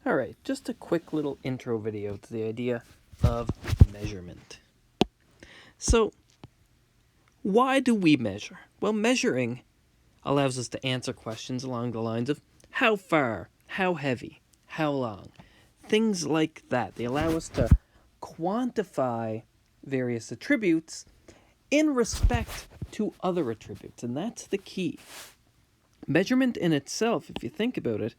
Alright, just a quick little intro video to the idea of measurement. So, why do we measure? Well, measuring allows us to answer questions along the lines of how far, how heavy, how long, things like that. They allow us to quantify various attributes in respect to other attributes, and that's the key. Measurement in itself, if you think about it,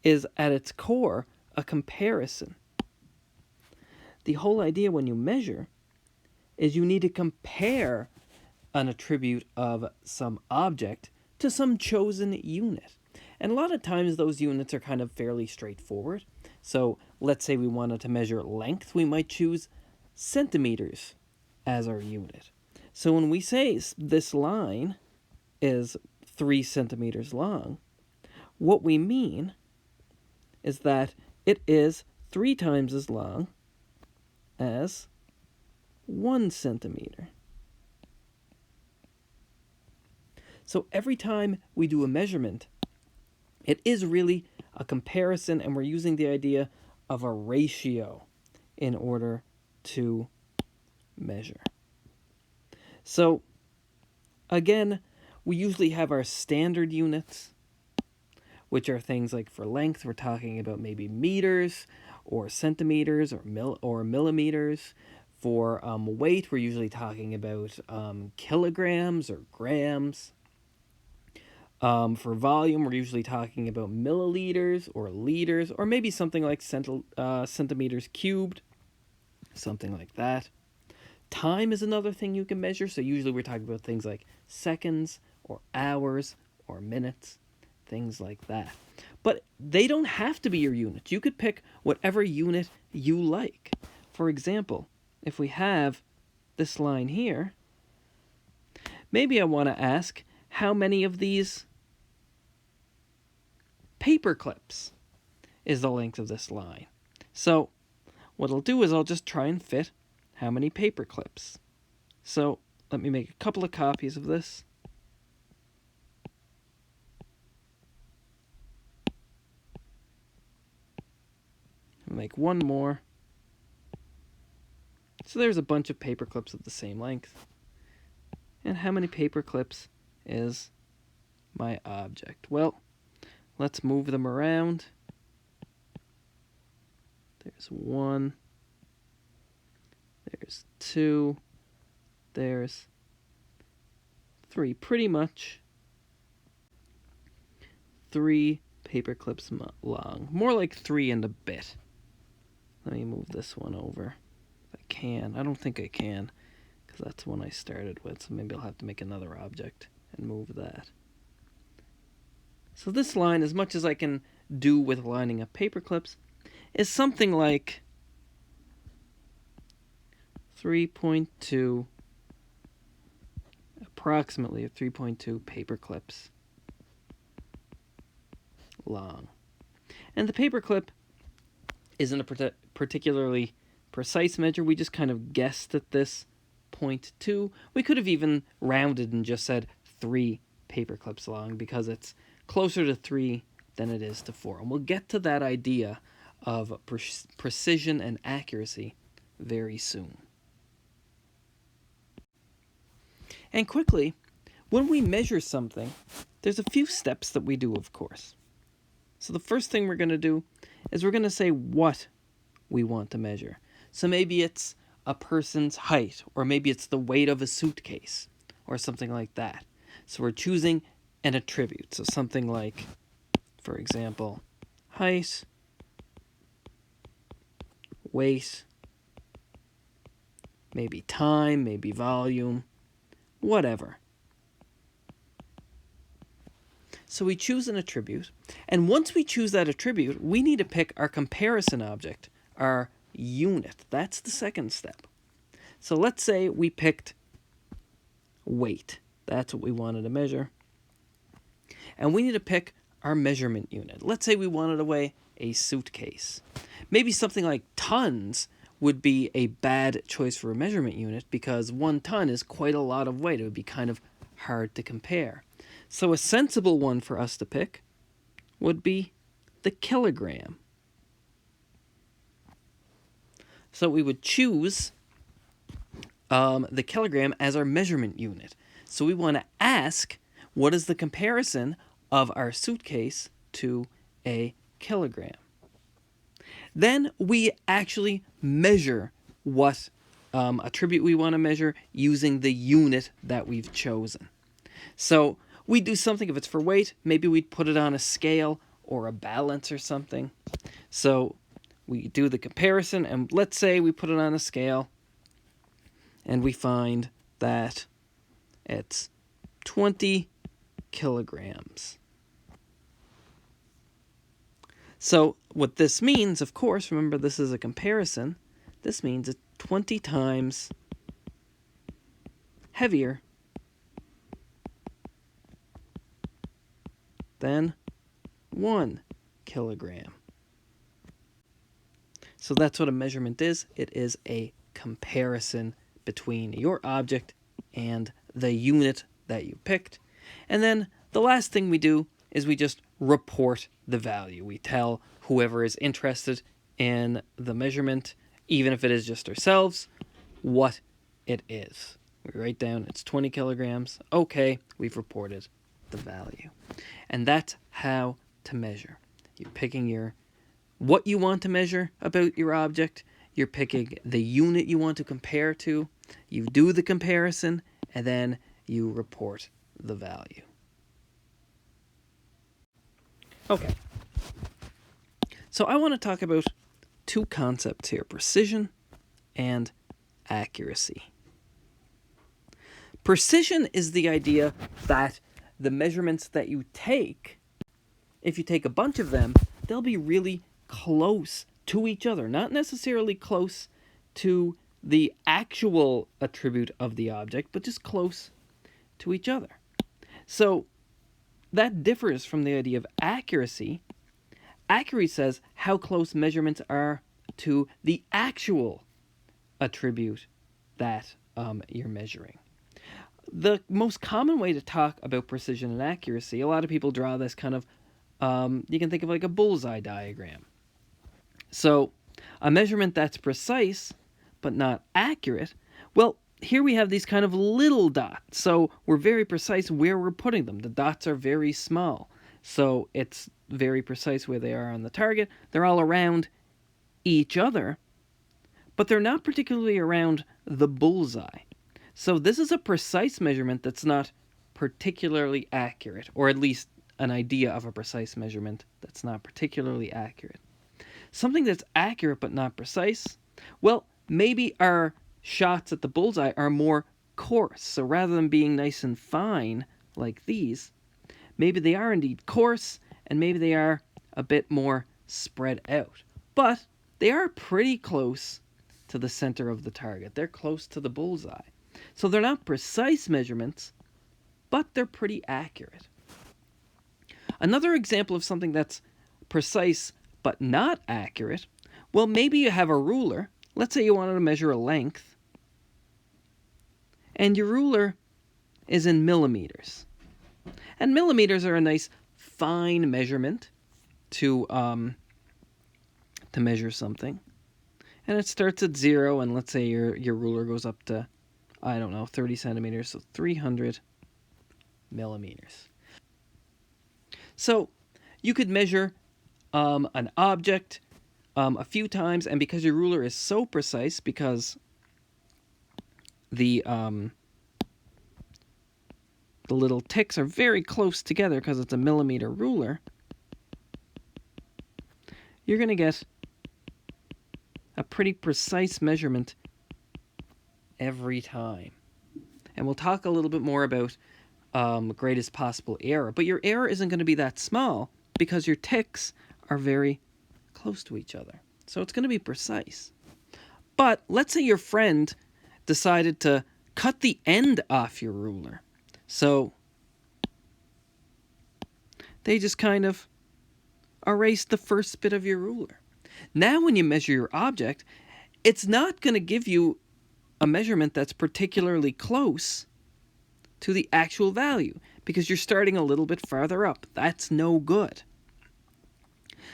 is at its core a comparison. The whole idea when you measure is you need to compare an attribute of some object to some chosen unit. And a lot of times those units are kind of fairly straightforward. So let's say we wanted to measure length, we might choose centimeters as our unit. So when we say this line is 3 centimeters long, what we mean is that it is 3 times as long as 1 centimeter. So every time we do a measurement, it is really a comparison, and we're using the idea of a ratio in order to measure. So again, we usually have our standard units, which are things like for length, we're talking about maybe meters or centimeters or millimeters. For weight, we're usually talking about kilograms or grams. For volume, we're usually talking about milliliters or liters, or maybe something like centimeters cubed, something like that. Time is another thing you can measure, so usually we're talking about things like seconds or hours or minutes, things like that. But they don't have to be your units. You could pick whatever unit you like. For example, if we have this line here, maybe I want to ask how many of these paper clips is the length of this line. So what I'll do is I'll just try and fit how many paper clips. So let me make a couple of copies of this. Make one more. So there's a bunch of paper clips of the same length. And how many paper clips is my object? Well, let's move them around. There's 1. There's 2. There's 3. Pretty much 3 paper clips long. More like 3 and a bit. Let me move this one over. If I can. I don't think I can, because that's the one I started with. So maybe I'll have to make another object and move that. So this line, as much as I can do with lining up paper clips, is something like 3.2, approximately 3.2 paper clips long. And the paper clip isn't a particularly precise measure. We just kind of guessed at this 0.2. We could have even rounded and just said 3 paper clips long, because it's closer to 3 than it is to 4. And we'll get to that idea of precision and accuracy very soon. And quickly, when we measure something, there's a few steps that we do, of course. So the first thing we're going to do is we're going to say what we want to measure. So maybe it's a person's height, or maybe it's the weight of a suitcase, or something like that. So we're choosing an attribute. So something like, for example, height, weight, maybe time, maybe volume, whatever. So we choose an attribute, and once we choose that attribute, we need to pick our comparison object, our unit. That's the second step. So let's say we picked weight. That's what we wanted to measure. And we need to pick our measurement unit. Let's say we wanted to weigh a suitcase. Maybe something like tons would be a bad choice for a measurement unit, because 1 ton is quite a lot of weight. It would be kind of hard to compare. So a sensible one for us to pick would be the kilogram. So we would choose the kilogram as our measurement unit. So we want to ask, what is the comparison of our suitcase to a kilogram? Then we actually measure what attribute we want to measure using the unit that we've chosen. So we do something, if it's for weight, maybe we'd put it on a scale or a balance or something. So we do the comparison, and let's say we put it on a scale, and we find that it's 20 kilograms. So what this means, of course, remember this is a comparison, this means it's 20 times heavier than 1 kilogram. So that's what a measurement is. It is a comparison between your object and the unit that you picked. And then the last thing we do is we just report the value. We tell whoever is interested in the measurement, even if it is just ourselves, what it is. We write down it's 20 kilograms. Okay, we've reported the value. And that's how to measure. You're picking what you want to measure about your object. You're picking the unit you want to compare to. You do the comparison, and then you report the value. Okay. So I want to talk about two concepts here, precision and accuracy. Precision is the idea that the measurements that you take, if you take a bunch of them, they'll be really close to each other, not necessarily close to the actual attribute of the object, but just close to each other. So that differs from the idea of accuracy. Accuracy says how close measurements are to the actual attribute that you're measuring. The most common way to talk about precision and accuracy, a lot of people draw this kind of, you can think of like a bullseye diagram. So a measurement that's precise but not accurate, well, here we have these kind of little dots. So we're very precise where we're putting them. The dots are very small. So it's very precise where they are on the target. They're all around each other, but they're not particularly around the bullseye. So this is a precise measurement that's not particularly accurate, or at least an idea of a precise measurement that's not particularly accurate. Something that's accurate but not precise, well, maybe our shots at the bullseye are more coarse. So rather than being nice and fine like these, maybe they are indeed coarse, and maybe they are a bit more spread out. But they are pretty close to the center of the target. They're close to the bullseye. So they're not precise measurements, but they're pretty accurate. Another example of something that's precise but not accurate, well, maybe you have a ruler. Let's say you wanted to measure a length, and your ruler is in millimeters. And millimeters are a nice fine measurement to measure something. And it starts at 0, and let's say your ruler goes up to, 30 centimeters, so 300 millimeters. So you could measure an object a few times, and because your ruler is so precise, because the little ticks are very close together because it's a millimeter ruler, you're going to get a pretty precise measurement every time. And we'll talk a little bit more about greatest possible error. But your error isn't going to be that small because your ticks are very close to each other. So it's going to be precise. But let's say your friend decided to cut the end off your ruler. So they just kind of erased the first bit of your ruler. Now when you measure your object, it's not going to give you a measurement that's particularly close to the actual value because you're starting a little bit farther up. That's no good.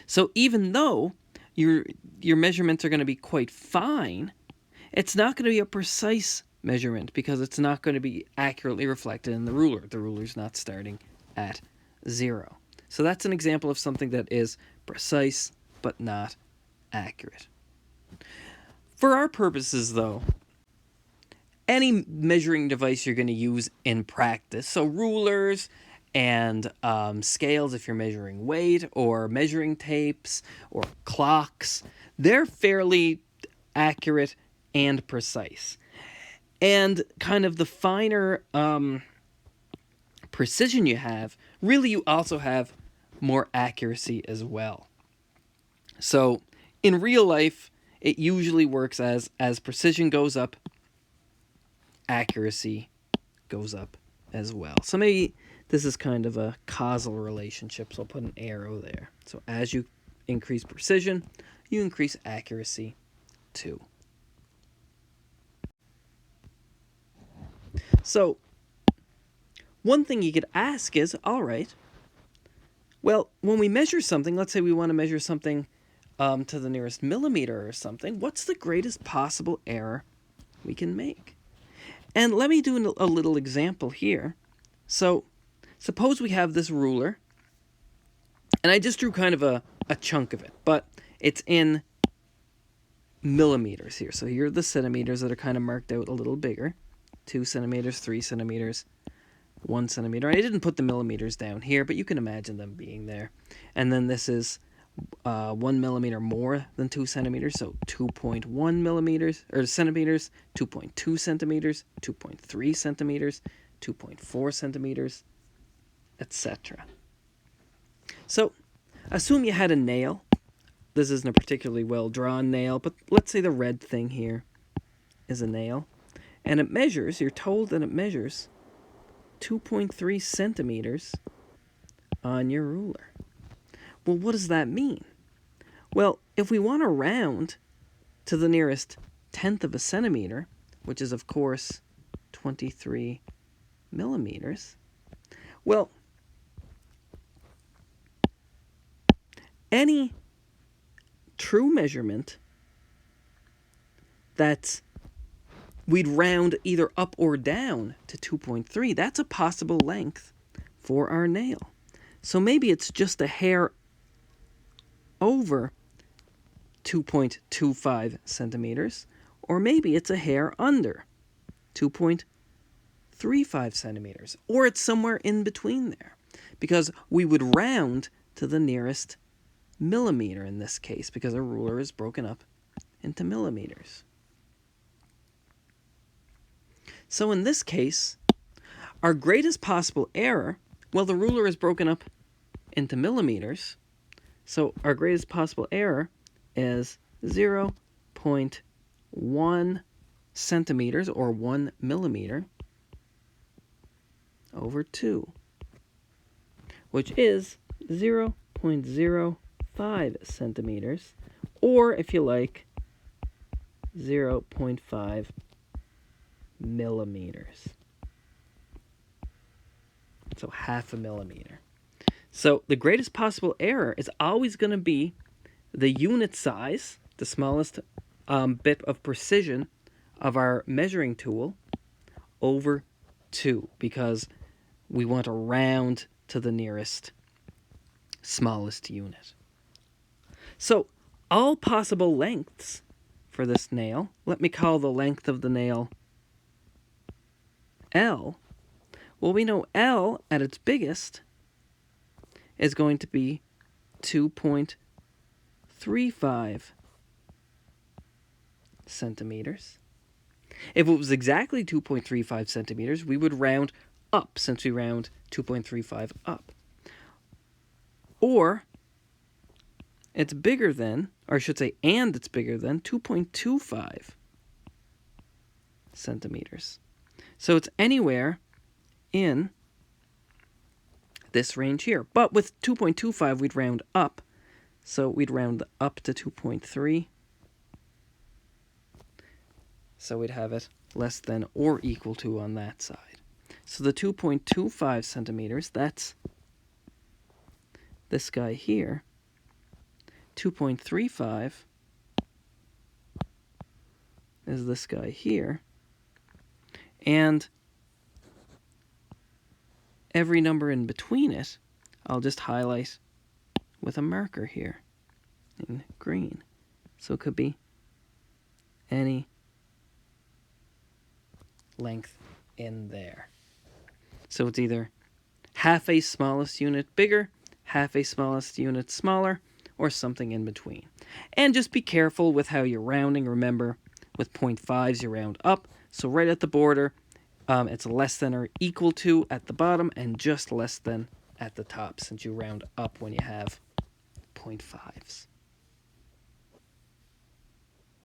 So even though your measurements are going to be quite fine, it's not going to be a precise measurement because it's not going to be accurately reflected in the ruler. The ruler's not starting at 0. So that's an example of something that is precise but not accurate. For our purposes, though, any measuring device you're going to use in practice, so rulers and scales if you're measuring weight, or measuring tapes or clocks, they're fairly accurate and precise. And kind of the finer precision you have, really you also have more accuracy as well. So in real life, it usually works as precision goes up, accuracy goes up as well. So maybe this is kind of a causal relationship, so I'll put an arrow there. So as you increase precision, you increase accuracy too. So one thing you could ask is, all right, well, when we measure something, let's say we want to measure something to the nearest millimeter or something, what's the greatest possible error we can make? And let me do a little example here. So suppose we have this ruler, and I just drew kind of a chunk of it, but it's in millimeters here. So here are the centimeters that are kind of marked out a little bigger. 2 centimeters, 3 centimeters, 1 centimeter. I didn't put the millimeters down here, but you can imagine them being there. And then this is 1 millimeter more than 2 centimeters, so 2.1 millimeters, or centimeters, 2.2 centimeters, 2.3 centimeters, 2.4 centimeters, etc. So assume you had a nail. This isn't a particularly well-drawn nail, but let's say the red thing here is a nail. And it measures, you're told that it measures 2.3 centimeters on your ruler. Well, what does that mean? Well, if we want to round to the nearest tenth of a centimeter, which is, of course, 23 millimeters, well, any true measurement that's we'd round either up or down to 2.3. That's a possible length for our nail. So maybe it's just a hair over 2.25 centimeters, or maybe it's a hair under 2.35 centimeters, or it's somewhere in between there, because we would round to the nearest millimeter in this case, because a ruler is broken up into millimeters. So in this case, our greatest possible error, well, the ruler is broken up into millimeters, so our greatest possible error is 0.1 centimeters, or 1 millimeter, over 2, which is 0.05 centimeters, or, if you like, 0.5 millimeters. So half a millimeter. So the greatest possible error is always going to be the unit size, the smallest bit of precision of our measuring tool, over 2, because we want to round to the nearest smallest unit. So all possible lengths for this nail, let me call the length of the nail L. Well, we know L at its biggest is going to be 2.35 centimeters. If it was exactly 2.35 centimeters, we would round up, since we round 2.35 up. Or it's bigger than, or I should say, and it's bigger than 2.25 centimeters. So it's anywhere in this range here. But with 2.25, we'd round up. So we'd round up to 2.3. So we'd have it less than or equal to on that side. So the 2.25 centimeters, that's this guy here, 2.35 is this guy here. And every number in between it, I'll just highlight with a marker here in green. So it could be any length in there. So it's either half a smallest unit bigger, half a smallest unit smaller, or something in between. And just be careful with how you're rounding. Remember, with 0.5s you round up. So right at the border, it's less than or equal to at the bottom and just less than at the top, since you round up when you have 0.5s.